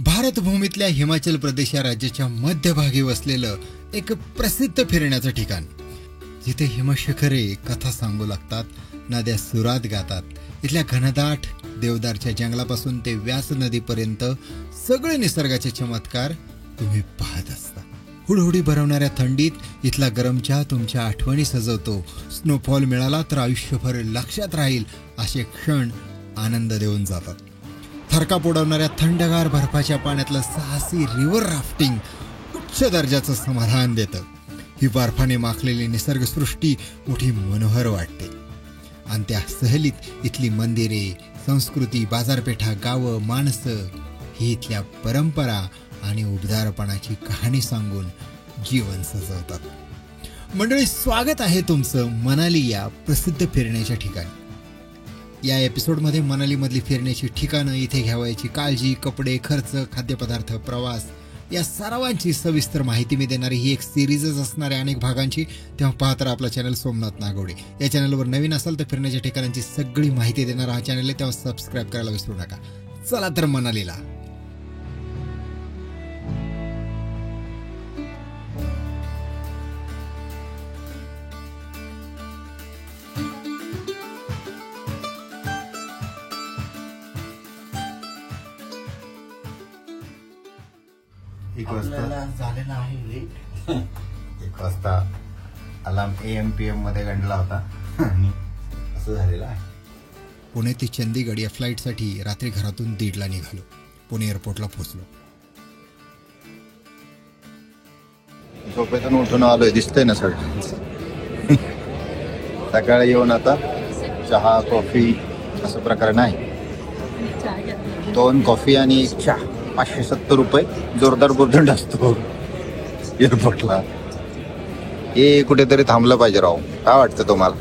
भारतभूमीतल्या हिमाचल प्रदेश या राज्याच्या मध्यभागी वसलेलं एक प्रसिद्ध फिरण्याचं ठिकाण, जिथे हिमशिखरे कथा सांगू लागतात, नद्या सुरात गातात. इथल्या घनदाट देवदारच्या जंगलापासून ते व्यास नदीपर्यंत सगळे निसर्गाचे चमत्कार तुम्ही पाहत असता. हुडहुडी भरवणाऱ्या थंडीत इथला गरम चहा तुमच्या आठवणी सजवतो. स्नोफॉल मिळाला तर आयुष्यभर लक्षात राहील असे क्षण आनंद देऊन जातात. थरकाप उडवणाऱ्या थंडगार बर्फाच्या पाण्यातलं साहसी रिव्हर राफ्टिंग उच्च दर्जाचं समाधान देतं. ही बर्फाने माखलेली निसर्गसृष्टी मोठी मनोहर वाटते. आणि त्या सहलीत इथली मंदिरे, संस्कृती, बाजारपेठा, गावं, माणसं ही इथल्या परंपरा आणि उबदारपणाची कहाणी सांगून जीवन सजवतात. मंडळी, स्वागत आहे तुमचं मनाली या प्रसिद्ध फिरण्याच्या ठिकाणी. या एपिसोडमध्ये मनालीमधली फिरण्याची ठिकाणं, इथे घ्यावयाची काळजी, कपडे, खर्च, खाद्यपदार्थ, प्रवास या सर्वांची सविस्तर माहिती मी देणारी ही एक सिरीजच असणार आहे अनेक भागांची. तेव्हा पाहत राहा आपला चॅनल सोमनाथ नागवडे. या चॅनलवर नवीन असाल तर फिरण्याच्या ठिकाणांची सगळी माहिती देणारा हा चॅनल आहे, तेव्हा सबस्क्राईब करायला विसरू नका. चला तर मनालीला. झालेला आहे लेट. 1 वाजता अलार्म AM-PM मध्ये गंडला होता आणि असं झालेलं आहे. पुणे ते चंदीगड या फ्लाईटसाठी रात्री घरातून 1:30 निघालो. पुणे एअरपोर्टला पोहोचलो. झोपेतून उठून आलोय, दिसतंय ना सर. सकाळी येऊन आता चहा, कॉफी असं प्रकार नाही. 2 कॉफी आणि 1 चहा, 570 रुपये. जोरदार बुरदंड असतो एअरपोर्टला. हे कुठेतरी थांबलं पाहिजे राव. काय वाटतं तुम्हाला?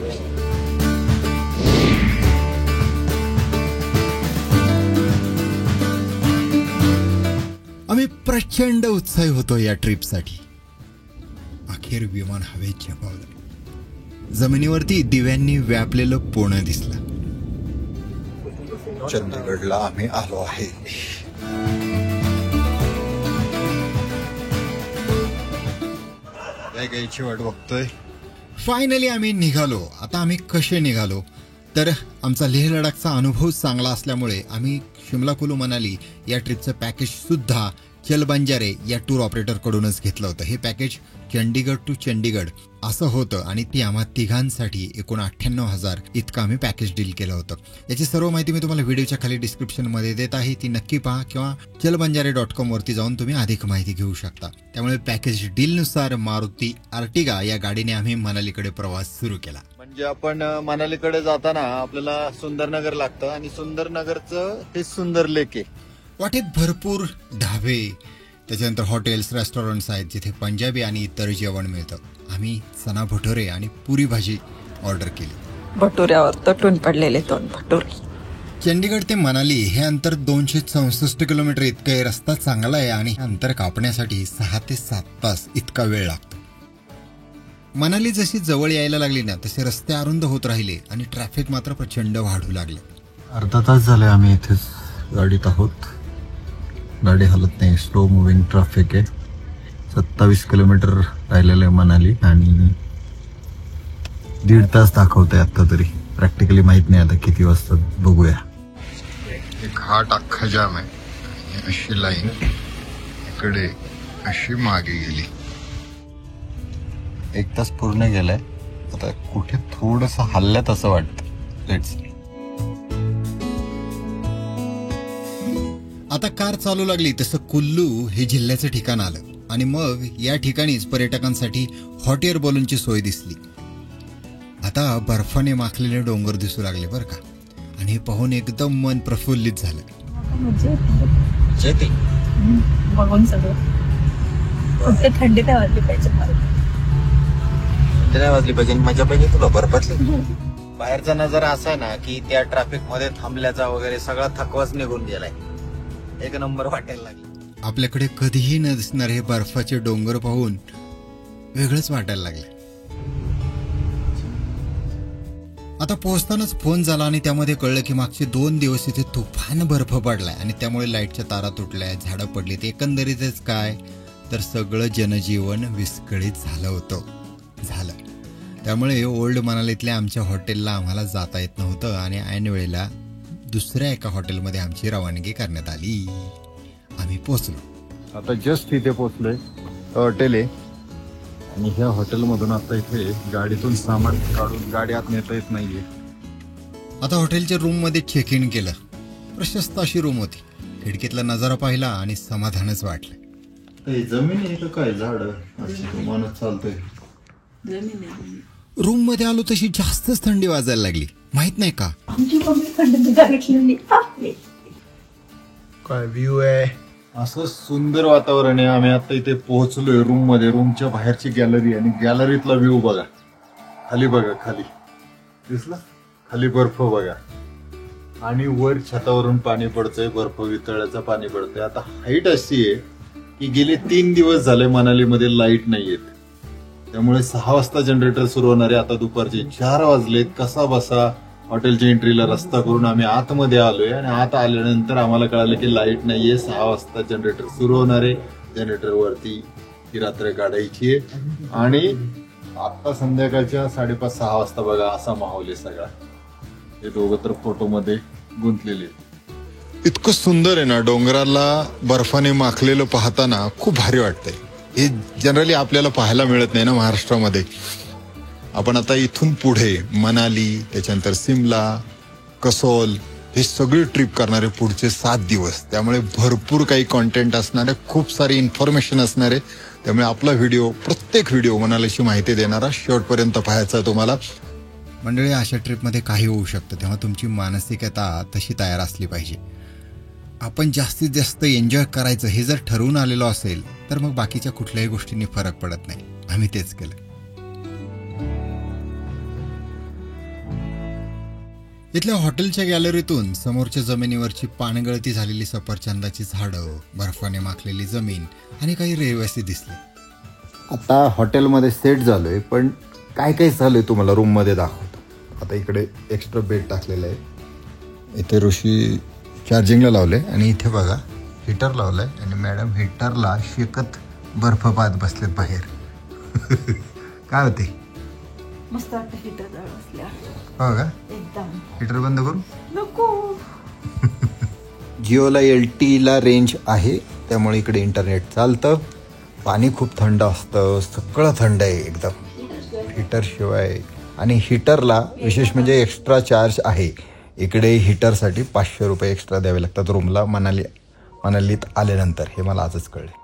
आम्ही प्रचंड उत्साही होतो या ट्रिपसाठी. अखेर विमान हवेत झेपावलं. जमिनीवरती दिव्यांनी व्यापलेलं पोणं दिसलं. चंदीगडला आम्ही आलो आहे. गायची वाट बघतोय. फायनली आम्ही निघालो. आता आम्ही कसे निघालो तर आमचा लेह लडाखचा अनुभव चांगला असल्यामुळे आम्ही शिमला कुलू मनाली या ट्रिपचं पॅकेज सुद्धा चल बंजारे या टूर ऑपरेटर कडूनच घेतलं होतं. हे पॅकेज चंडीगड टू चंडीगड असं होतं आणि ती आम्हा तिघांसाठी एकूण 98,000 इतकं आम्ही पॅकेज डील केलं होतं. याची सर्व माहिती मी तुम्हाला व्हिडिओच्या खाली डिस्क्रिप्शनमध्ये देत आहे, ती नक्की पहा किंवा चलबंजारे.com वरती जाऊन तुम्ही अधिक माहिती घेऊ शकता. त्यामुळे पॅकेज डीलनुसार मारुती आर्टिगा या गाडीने आम्ही मनालीकडे प्रवास सुरू केला. म्हणजे आपण मनालीकडे जाताना आपल्याला सुंदरनगर लागतं आणि सुंदरनगरचं हे सुंदर लेक आहे. वाटेत भरपूर ढाबे, त्याच्यानंतर हॉटेल्स, रेस्टॉरंट्स आहेत जिथे पंजाबी आणि इतर जेवण मिळतं. आम्ही चना भटोरे आणि पुरी भाजी ऑर्डर केली. भटुऱ्यावर तटून पडलेले 2 भटुरे. चंडीगड ते मनाली हे अंतर 264 किलोमीटर इतकं आहे. रस्ता चांगला आहे आणि अंतर कापण्यासाठी 6 ते 7 तास इतका वेळ लागतो. मनाली जशी जवळ यायला लागली ना तसे रस्ते अरुंद होत राहिले आणि ट्रॅफिक मात्र प्रचंड वाढू लागले. अर्धा तास झाले आम्ही इथेच गाडीत आहोत. गाडी हलत नाही, स्लो मुव्हिंग ट्रॅफिक आहे. 27 किलोमीटर राहिलेलं आहे मनाली आणि 1.5 तास दाखवतंय आता तरी. प्रॅक्टिकली माहित नाही आता किती वाजता, बघूया. एक घाट अख्खा जाम आहे. अशी लाईन इकडे अशी मागे गेली. 1 तास पूर्ण गेलाय. आता कुठे थोडस हल्ल्यात असं वाटतं. लेट्स. आता कार चालू लागली तसं कुल्लू हे जिल्ह्याचं ठिकाण आलं आणि मग या ठिकाणीच पर्यटकांसाठी हॉट एअर बलूनची सोय दिसली. आता बर्फाने माखलेले डोंगर दिसू लागले बरं का, आणि हे पाहून एकदम मन प्रफुल्लित झालं. बघून सगळं थंडी नाही वाजली पाहिजे. नाही वाजली पाहिजे, मजा पाहिजे तुला बर्फातली. बाहेरचा नजारा असा आहे ना की त्या ट्रॅफिक मध्ये थांबल्याचा वगैरे सगळा थकवाच निघून गेलाय. एक नंबर वाटायला लागली. आपल्याकडे कधीही न दिसणार हे बर्फाचे डोंगर पाहून वेगळंच वाटायला लागले. आता पोहोचतानाच फोन झाला आणि त्यामध्ये कळलं की मागचे 2 दिवस इथे तुफान बर्फ पडलाय आणि त्यामुळे लाईटच्या तारा तुटल्या, झाडं पडली. ते एकंदरीतच काय तर सगळं जनजीवन विस्कळीत झालं होतं. त्यामुळे ओल्ड मनालीतल्या आमच्या हॉटेलला आम्हाला जाता येत नव्हतं आणि ऐन वेळेला दुसऱ्या एका हॉटेलमध्ये आमची रवानगी करण्यात आली. आम्ही पोहोचलो. आता जस्ट इथे पोहोचलोय. हॉटेल आहे आणि ह्या हॉटेलमधून आता इथे गाडीतून सामान काढून गाडी आत नेता येत नाहीये. आता हॉटेलच्या रूममध्ये चेक इन केलं. प्रशस्त अशी रूम होती. खिडकीतला नजारा पाहिला आणि समाधानच वाटलं. जमीन आहे काय झाड माणूस चालतोय. रूम मध्ये आलो तशी जास्तच थंडी वाजायला लागली. माहित नाही का आमची मम्मी थंडी गारठलेली आहे. काय व्ह्यू आहे. असं सुंदर वातावरण आहे. आम्ही आता इथे पोहोचलोय रूम मध्ये. रूमच्या बाहेरची गॅलरी आणि गॅलरीतला व्ह्यू बघा. खाली बघा, खाली दिसलं, खाली बर्फ बघा आणि वर छतावरून पाणी पडतंय, बर्फ वितळ्याचं पाणी पडतंय. आता हाईट अशी आहे की गेले 3 दिवस झाले मनालीमध्ये लाईट नाहीयेत. त्यामुळे 6 वाजता जनरेटर सुरू होणारे. आता दुपारचे 4 वाजलेत. कसा बसा हॉटेलच्या एंट्रीला रस्ता करून आम्ही आतमध्ये आलोय आणि आत आल्यानंतर आम्हाला कळालं की लाईट नाहीये. 6 वाजता जनरेटर सुरू होणार आहे. जनरेटर वरती ही रात्र काढायची आहे आणि आता संध्याकाळच्या 5:30-6 वाजता बघा असा माहोल आहे सगळा. हे दोघं तर फोटोमध्ये गुंतलेले. इतकं सुंदर आहे ना, डोंगराला बर्फाने माखलेलं पाहताना खूप भारी वाटतंय. हे जनरली आपल्याला पाहायला मिळत नाही ना महाराष्ट्रामध्ये. आपण आता इथून पुढे मनाली, त्याच्यानंतर सिमला, कसोल हे सगळी ट्रिप करणारे पुढचे 7 दिवस. त्यामुळे भरपूर काही कॉन्टेंट असणार आहे, खूप सारी इन्फॉर्मेशन असणार आहे. त्यामुळे आपला व्हिडिओ, प्रत्येक व्हिडिओ मनालीची माहिती देणारा शेवटपर्यंत पाहायचा आहे तुम्हाला. मंडळी, अशा ट्रिपमध्ये काही होऊ शकतं, तेव्हा तुमची मानसिकता तशी तयार असली पाहिजे. आपण जास्तीत जास्त एन्जॉय करायचं हे जर ठरवून आलेलो असेल तर मग बाकीच्या कुठल्याही गोष्टींनी फरक पडत नाही. आम्ही तेच केलं. इथल्या हॉटेलच्या गॅलरीतून समोरच्या जमिनीवरची पानगळती झालेली सफरचंदाची झाडं, बर्फाने माखलेली जमीन आणि काही रहिवासी दिसले. आता हॉटेलमध्ये सेट झालोय, पण काय काय झालंय तुम्हाला रूम मध्ये दाखवतो. आता इकडे एक्स्ट्रा बेड टाकलेलं आहे. इथे ऋषी चार्जिंगला लावले आणि इथे बघा हीटर लावलंय आणि मॅडम हीटरला शेकत बर्फ पाहत बसलेत बाहेर. काय होते मस्त वाटतं हीटर जवळ असल्या. हो का, एकदम. हीटर बंद करू नको. जिओला LTE रेंज आहे, त्यामुळे इकडे इंटरनेट चालतं. पाणी खूप थंड असतं, सगळं थंड आहे एकदम हीटर शिवाय. आणि हीटरला विशेष म्हणजे एक्स्ट्रा चार्ज आहे. इकडे हीटरसाठी 500 रुपये एक्स्ट्रा द्यावे लागतात रूमला मनालीत आल्यानंतर. हे मला आजच कळले.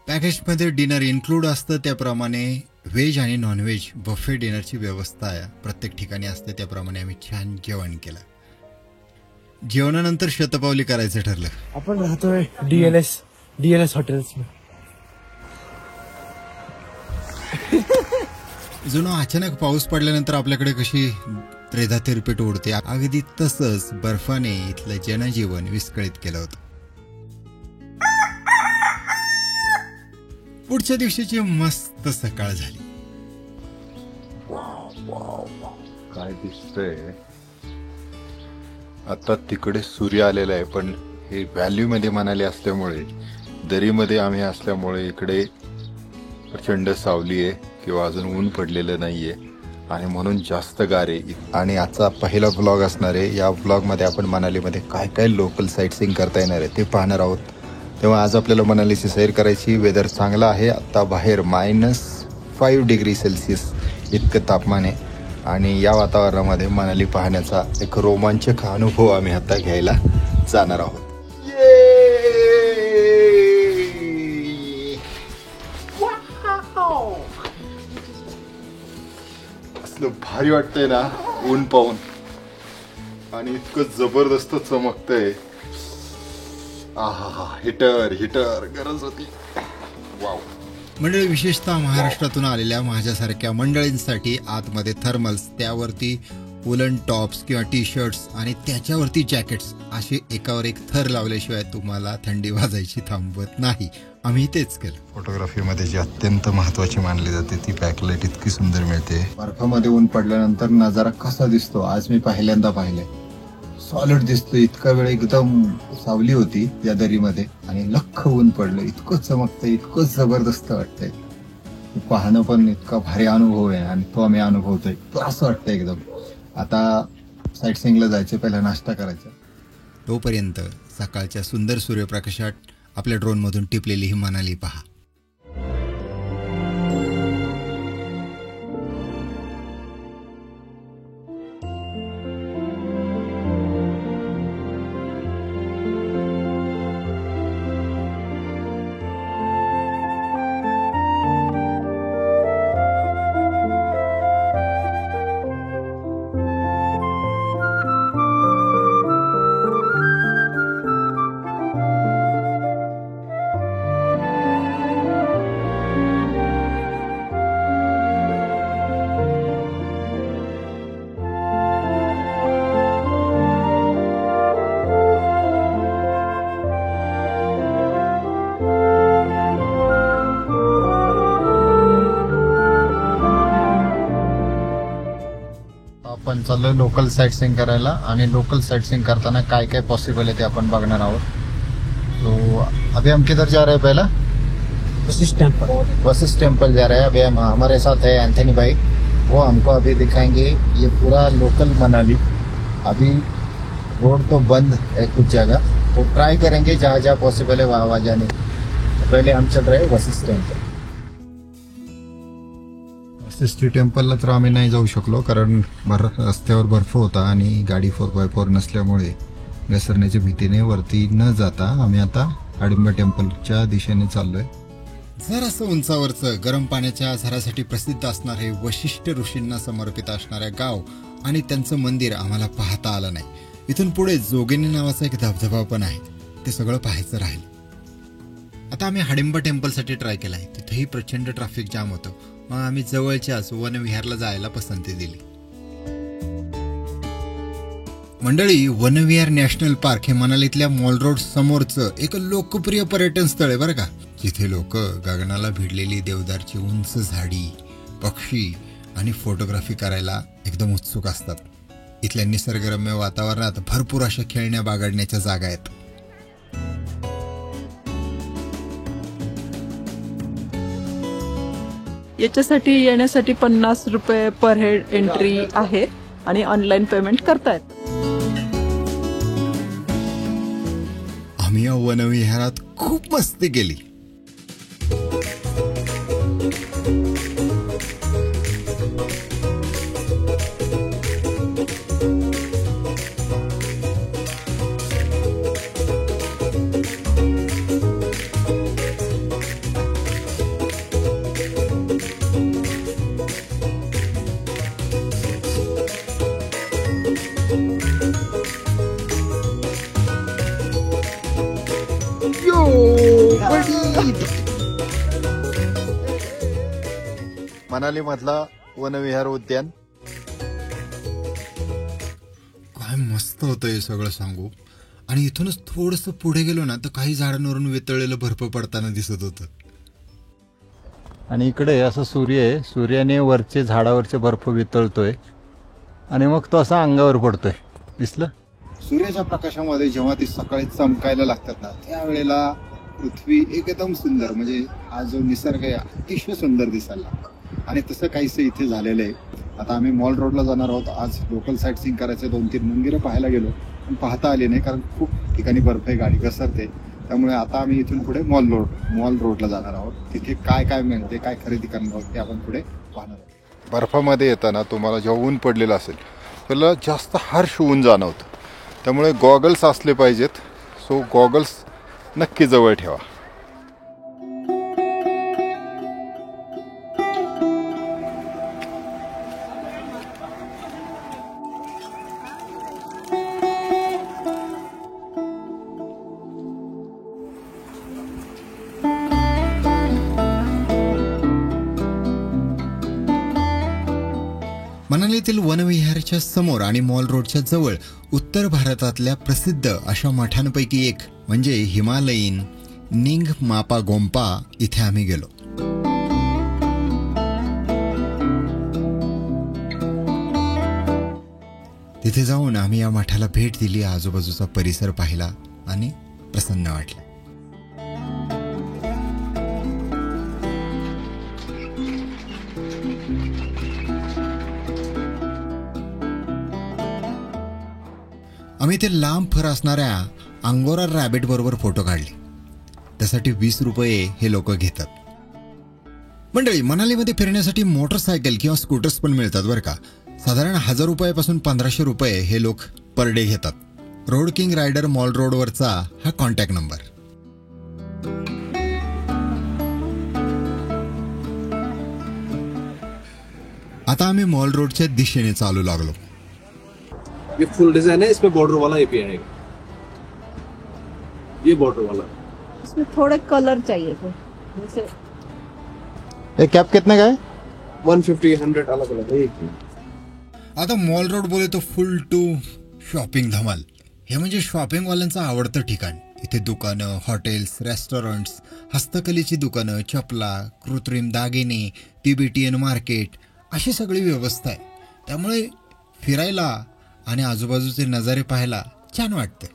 पॅकेजमध्ये डिनर इन्क्लूड असतं. त्याप्रमाणे व्हेज आणि नॉनव्हेज बफे डिनरची व्यवस्था प्रत्येक ठिकाणी असते. त्याप्रमाणे आम्ही छान जेवण केलं. जेवणानंतर शतपावली करायचं ठरलं. आपण राहतोय DNS हॉटेल्स. जुनं अचानक पाऊस पडल्यानंतर आपल्याकडे कशी त्रेधा तिरपीट उडते, अगदी तसंच बर्फाने इथलं जनजीवन विस्कळीत केलं होतं. पुढच्या दिवशीची मस्त सकाळ झाली. काय दिसतंय आता तिकडे सूर्य आलेला आहे, पण हे व्हॅल्यू मध्ये मनाली असल्यामुळे, दरीमध्ये आम्ही असल्यामुळे इकडे प्रचंड सावली आहे किंवा अजून ऊन पडलेलं नाहीये आणि म्हणून जास्त गारे. आणि आजचा पहिला व्लॉग असणार आहे. या व्लॉगमध्ये आपण मनालीमध्ये काय काय लोकल साईट सीइंग करता येणार आहे ते पाहणार आहोत. तेव्हा आज आपल्याला मनालीची सैर करायची. वेदर चांगला आहे. आता बाहेर -5 डिग्री सेल्सिअस इतकं तापमान आहे आणि या वातावरणामध्ये मनाली पाहण्याचा एक रोमांचक अनुभव आम्ही आता घ्यायला जाणार आहोत. असलं भारी वाटतंय ना ऊन पाहून आणि इतकं जबरदस्त चमकतंय. आहा, हिटर गरज होती. वाव. मंडळी, विशेषतः महाराष्ट्रातून आलेल्या माझ्यासारख्या मंडळींसाठी आतमध्ये थर्मल्स, त्यावरती वुलन टॉप्स किंवा टी शर्ट्स आणि त्याच्यावरती जॅकेट्स असे एकावर एक थर लावल्याशिवाय तुम्हाला थंडी वाजायची थांबवत नाही. आम्ही तेच केलं. फोटोग्राफीमध्ये जी अत्यंत महत्वाची मानली जाते ती बॅकलाईट इतकी सुंदर मिळते. बर्फामध्ये ऊन पडल्यानंतर नजारा कसा दिसतो आज मी पहिल्यांदा पाहिलंय. सॉलिड दिसतो. इतका वेळ एकदम सावली होती या दरीमध्ये आणि लख्ख ऊन पडलं. इतकं चमकतंय, इतकं जबरदस्त वाटतंय. पाहणं पण इतका भारी अनुभव आहे आणि तो आम्ही अनुभवतोय. तो असं वाटतं एकदम. आता साईट सिंगला जायचं, पहिला नाश्ता करायचा. तोपर्यंत सकाळच्या सुंदर सूर्यप्रकाशात आपल्या ड्रोनमधून टिपलेली ही मनाली पहा. आपण चाललोय लोकल साइट सीइंग करायला आणि लोकल साइट सीइंग करताना काय काय पॉसिबल है ते अपन बघणार आहोत. तो अभी हम किधर जा रहे हैं? पहला वशिष्ठ टेम्पल जा रहे हैं. अभी हमारे साथ है एंथनी भाई. वो हमको अभी दिखाएंगे ये पूरा लोकल मनाली. अभी रोड तो बंद है कुछ जगह, तो ट्राई करेंगे जहाँ जहाँ पॉसिबल है वहाँ जाने. तो पहले हम चल रहे हैं वशिष्ठ टेम्पल. वशिष्ठ टेम्पलला तर आम्ही नाही जाऊ शकलो कारण रस्त्यावर बर्फ होता आणि गाडी 4x4 नसल्यामुळे घसरण्याच्या भीतीने वरती न जाता आम्ही आता हाडिंबा टेम्पलच्या दिशेने चाललोय. जरासं उंचावरचं गरम पाण्याच्या झऱ्यासाठी प्रसिद्ध असणारे वशिष्ठ ऋषींना समर्पित असणाऱ्या गाव आणि त्यांचं मंदिर आम्हाला पाहता आलं नाही. इथून पुढे जोगिनी नावाचा एक धबधबा पण आहे, ते सगळं पाहायचं राहील. आता आम्ही हाडिंबा टेम्पलसाठी ट्राय केलाय. तिथेही प्रचंड ट्रॅफिक जाम होतं. मग आम्ही जवळच्याच वनविहारला जायला पसंती दिली. मंडळी, वनविहार नॅशनल पार्क हे मनालीतल्या मॉल रोड समोरचं एक लोकप्रिय पर्यटन स्थळ आहे बरं का. जिथे लोक गगनाला भिडलेली देवदारची उंच झाडी, पक्षी आणि फोटोग्राफी करायला एकदम उत्सुक असतात. इथल्या निसर्गरम्य वातावरणात भरपूर अशा खेळण्या बागडण्याच्या जागा आहेत. याच्यासाठी येण्यासाठी 50 रुपये पर हेड एंट्री आहे आणि ऑनलाईन पेमेंट करतायत. आम्ही या वनविहारात खूप मस्ती केली. मनाली मधला वनविहार उद्यान काय मस्त होतं हे सगळं सांगू. आणि इथूनच थोडस पुढे गेलो ना तर काही झाडांवरून वितळलेलं बर्फ पडताना दिसत होतं. आणि इकडे असं सूर्य आहे, सूर्याने वरचे झाडावरचे बर्फ वितळतोय आणि मग तो असा अंगावर पडतोय. दिसलं? सूर्याच्या प्रकाशामध्ये जेव्हा ती सकाळी चमकायला लागतात ना त्यावेळेला पृथ्वी एकदम सुंदर, म्हणजे हा जो निसर्ग आहे अतिशय सुंदर दिसायला लागतो. आणि तसं काहीसं इथे झालेलं आहे. आता आम्ही मॉल रोडला जाणार आहोत. आज लोकल साईट सीइंग करायचे, 2-3 मंदिरं पाहायला गेलो पण पाहता आली नाही कारण खूप ठिकाणी बर्फ आहे, गाडी घसरते. त्यामुळे आता आम्ही इथून पुढे मॉल रोडला जाणार आहोत. तिथे काय काय मिळते, काय खरेदी करणार आहोत ते आपण पुढे पाहणार आहोत. बर्फामध्ये येताना तुम्हाला जेव्हा ऊन पडलेलं असेल त्याला जास्त हार्श ऊन जाणवतं. त्यामुळे गॉगल्स असले पाहिजेत. सो गॉगल्स नक्की जवळ ठेवा. मनालीतील वनविहारच्या समोर आणि मॉल रोडच्या जवळ उत्तर भारतातल्या प्रसिद्ध अशा मठांपैकी एक म्हणजे हिमालयीन निंग मापा गोंपा इथे आम्ही गेलो. तिथे जाऊन आम्ही या मठाला भेट दिली, आजूबाजूचा परिसर पाहिला आणि प्रसन्न वाटलं. आम्ही ते लांब फर असणाऱ्या अंगोरा रॅबिट बरोबर फोटो काढले. त्यासाठी 20 रुपये हे लोक घेतात. मंडळी, मनालीमध्ये फिरण्यासाठी मोटरसायकल किंवा स्कूटर्स पण मिळतात बरं का. साधारण 1000 रुपयापासून 1500 रुपये हे लोक पर डे घेतात. रोड किंग रायडर मॉल रोडवरचा हा कॉन्टॅक्ट नंबर. आता आम्ही मॉल रोडच्या दिशेने चालू लागलो. ये फुल डिजाइन है, इसमें बॉर्डर वाला ये भी आएगा, ये बॉर्डर वाला. इसमें थोड़े कलर चाहिए थे जैसे हे कॅप कितने का है? 150 100 अलग अलग है. आता मॉल रोड बोले तो फुल टू शॉपिंग धमाल. हे म्हणजे शॉपिंग वाल्यांचं आवडतं ठिकाण. इथे दुकानं, हॉटेल्स, रेस्टॉरंट्स, हस्तकलेची दुकानं, चपला, कृत्रिम दागिने, तिबेटियन मार्केट अशी सगळी व्यवस्था आहे. त्यामुळे फिरायला आणि आजूबाजूचे नजारे पाहायला छान वाटते.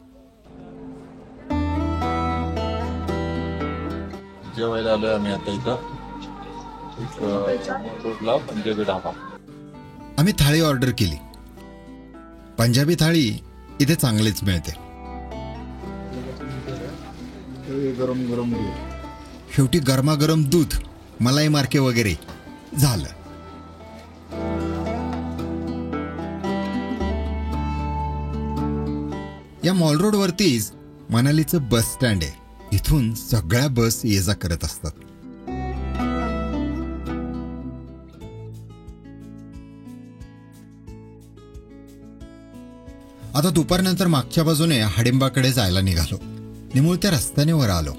जेवायला आलोय आम्ही आता इथं रोडला पंजाबी ढाबा. आम्ही थाळी ऑर्डर केली. पंजाबी थाळी इथे चांगलीच मिळते. गरम गरम शेवटी गरमागरम दूध, मलाई मार्के वगैरे झालं. या मॉल रोड वरतीच मनालीचं बस स्टँड आहे. इथून सगळ्या बस ये जा करत असतात. आता दुपारनंतर मागच्या बाजूने हाडिंबाकडे जायला निघालो. निमुळत्या रस्त्याने वर आलो.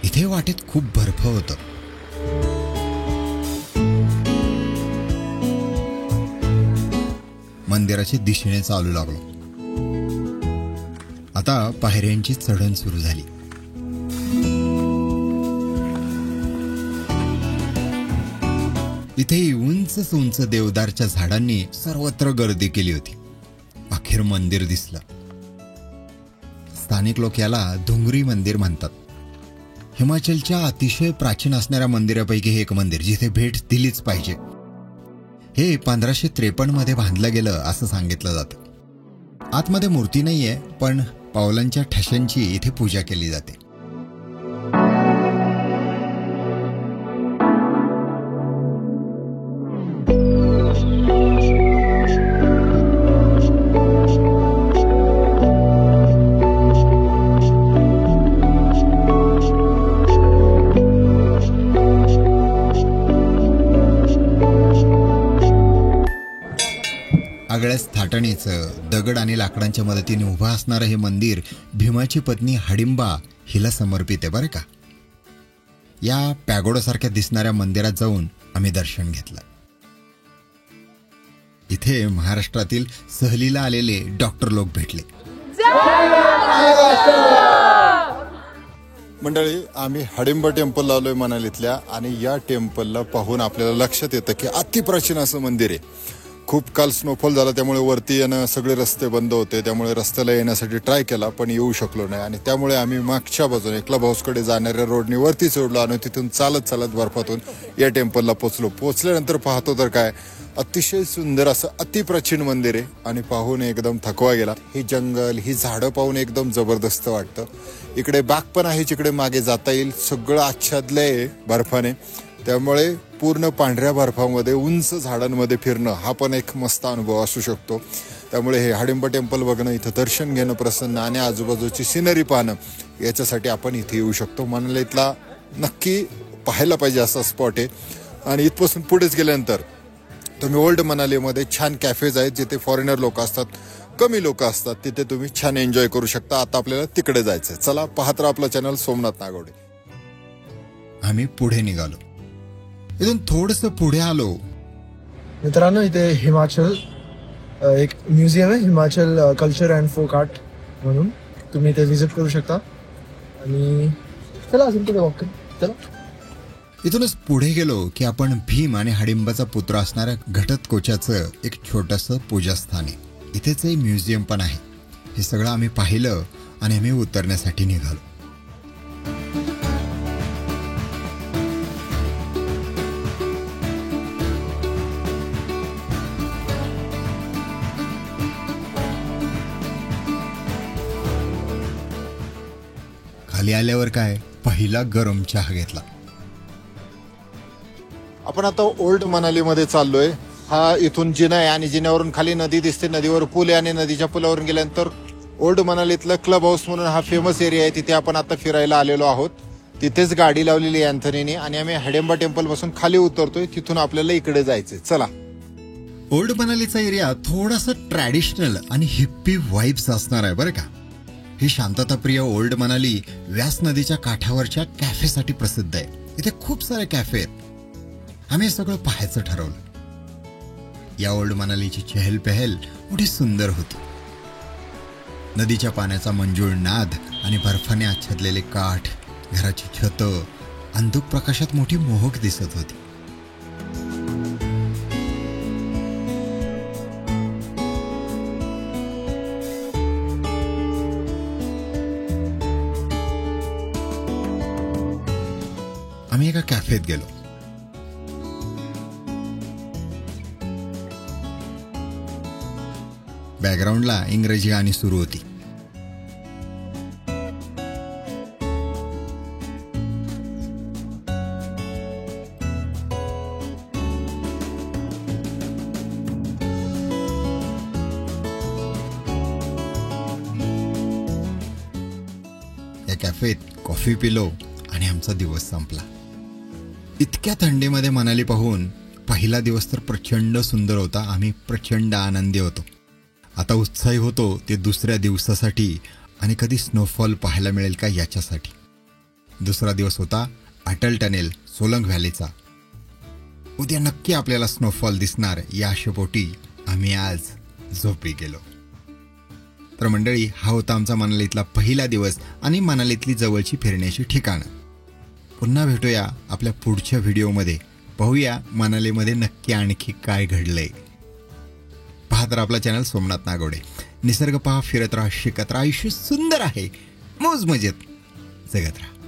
इथे वाटेत खूप बर्फ होतं. मंदिराच्या दिशेने चालू लागलो. आता पायऱ्यांची चढण सुरू झाली. इथे उंच उंच देवदारच्या झाडांनी सर्वत्र गर्दी केली होती. अखेर मंदिर दिसलं. स्थानिक लोक याला धुंगरी मंदिर म्हणतात. हिमाचलच्या अतिशय प्राचीन असणाऱ्या मंदिरापैकी हे एक मंदिर जिथे भेट दिलीच पाहिजे. हे 1553 मध्ये बांधलं गेलं असं सांगितलं जातं. आतमध्ये मूर्ती नाहीये, पण पावलांच्या ठशांची इथे पूजा केली जाते. आगळ्याच थाटणीचं दगड आणि लाकडांच्या मदतीने उभं असणारं हे मंदिर भीमाची पत्नी हाडिंबा हिला समर्पित आहे बरं का. या पॅगोडासारख्या दिसणाऱ्या मंदिरात जाऊन आम्ही दर्शन घेतलं. इथे महाराष्ट्रातील सहलीला आलेले डॉक्टर लोक भेटले. मंडळी, आम्ही हाडिंबा टेम्पलला आलोय मनालीतल्या. आणि या टेम्पलला पाहून आपल्याला लक्षात येतं की अतिप्राचीन असं मंदिर आहे. खूप काल स्नोफॉल झाला, त्यामुळे वरती येणं सगळे रस्ते बंद होते. त्यामुळे रस्त्याला येण्यासाठी ट्राय केला, पण येऊ शकलो नाही. आणि त्यामुळे आम्ही मागच्या बाजूने क्लब हाऊसकडे जाणाऱ्या रोडने वरती चढलो आणि तिथून चालत चालत बर्फातून या टेम्पलला पोचलो. पोचल्यानंतर पाहतो तर काय अतिशय सुंदर असं अतिप्राचीन मंदिर आहे. आणि पाहून एकदम थकवा गेला. ही जंगल, ही झाडं पाहून एकदम जबरदस्त वाटतं. इकडे बाग पण आहे जिकडे मागे जाता येईल. सगळं आच्छादलंय बर्फाने. त्यामुळे पूर्ण पांढऱ्या बर्फामध्ये उंच झाडांमध्ये फिरणं हा पण एक मस्त अनुभव असू शकतो. त्यामुळे हे हाडिंबा टेम्पल बघणं, इथं दर्शन घेणं प्रसन्न आणि आजूबाजूची सिनरी पाहणं याच्यासाठी आपण इथे येऊ शकतो. मनालीतला नक्की पाहायला पाहिजे असा स्पॉट आहे. आणि इथपासून पुढेच गेल्यानंतर तुम्ही ओल्ड मनालीमध्ये छान कॅफेज आहेत जिथे फॉरेनर लोक असतात, कमी लोक असतात. तिथे तुम्ही छान एन्जॉय करू शकता. आता आपल्याला तिकडे जायचंय. चला पाहत राहा आपला चॅनल सोमनाथ नागवडे. आम्ही पुढे निघालो. इथून थोडंसं पुढे आलो मित्रांनो इथे हिमाचल एक म्युझियम आहे, Himachal culture and folk art म्हणून. तुम्ही इथे व्हिजिट करू शकता. आणि चला अजून पुढे वॉक करू. चला. इथूनच पुढे गेलो की आपण भीम आणि हाडिंबाचा पुत्र असणाऱ्या घटोत्कचाचं एक छोटंसं पूजास्थान आहे. इथेच एक म्युझियम पण आहे. हे सगळं आम्ही पाहिलं आणि आम्ही उतरण्यासाठी निघालो. खाली आल्यावर काय पहिला गरम चहा घेतला. आपण आता ओल्ड मनालीमध्ये चाललोय. हा इथून जिना आहे आणि जिन्यावरून खाली नदी दिसते. नदीवर पूल आहे आणि नदीच्या पुलावरून गेल्यानंतर ओल्ड मनालीतलं क्लब हाऊस म्हणून हा फेमस एरिया आहे. तिथे आपण आता फिरायला आलेलो आहोत. तिथेच गाडी लावलेली आहे अँथनीने आणि आम्ही हडिंबा टेम्पल पासून खाली उतरतोय. तिथून आपल्याला इकडे जायचंय. चला. ओल्ड मनालीचा एरिया थोडासा ट्रॅडिशनल आणि हिप्पी वाईब्स असणार आहे बरं का. ही शांतताप्रिय ओल्ड मनाली व्यास नदीच्या काठावरच्या कॅफेसाठी प्रसिद्ध आहे. इथे खूप सारे कॅफे आहेत. आम्ही हे सगळं पाहायचं ठरवलं. या ओल्ड मनालीची चहलपहल मोठी सुंदर होती. नदीच्या पाण्याचा मंजूळ नाद आणि बर्फाने आच्छादलेले काठ, घराची छतं अंधुक प्रकाशात मोठी मोहक दिसत होती. आम्ही एका कॅफेत गेलो. बॅकग्राऊंडला इंग्रजी गाणी सुरू होती. या कॅफेत कॉफी पिलो आणि आमचा दिवस संपला. इतक्या थंडीमध्ये मनाली पाहून पहिला दिवस तर प्रचंड सुंदर होता. आम्ही प्रचंड आनंदी होतो. आता उत्साही होतो ते दुसऱ्या दिवसासाठी आणि कधी स्नोफॉल पाहायला मिळेल का याच्यासाठी. दुसरा दिवस होता अटल टनेल सोलंग व्हॅलीचा. उद्या नक्की आपल्याला स्नोफॉल दिसणार या आशेपोटी आम्ही आज झोपी गेलो. तर मंडळी, हा होता आमचा मनालीतला पहिला दिवस आणि मनालीतली जवळची फिरण्याची ठिकाणं. पुन्हा भेटूया आपल्या पुढच्या व्हिडिओमध्ये. पाहूया मनालीमध्ये नक्की आणखी काय घडलंय. पाहत राहा आपला चॅनल सोमनाथ नागवडे. निसर्ग पहा, फिरत राहा, शिकत राहा. आयुष्य सुंदर आहे. मौज मजेत जगत राहा.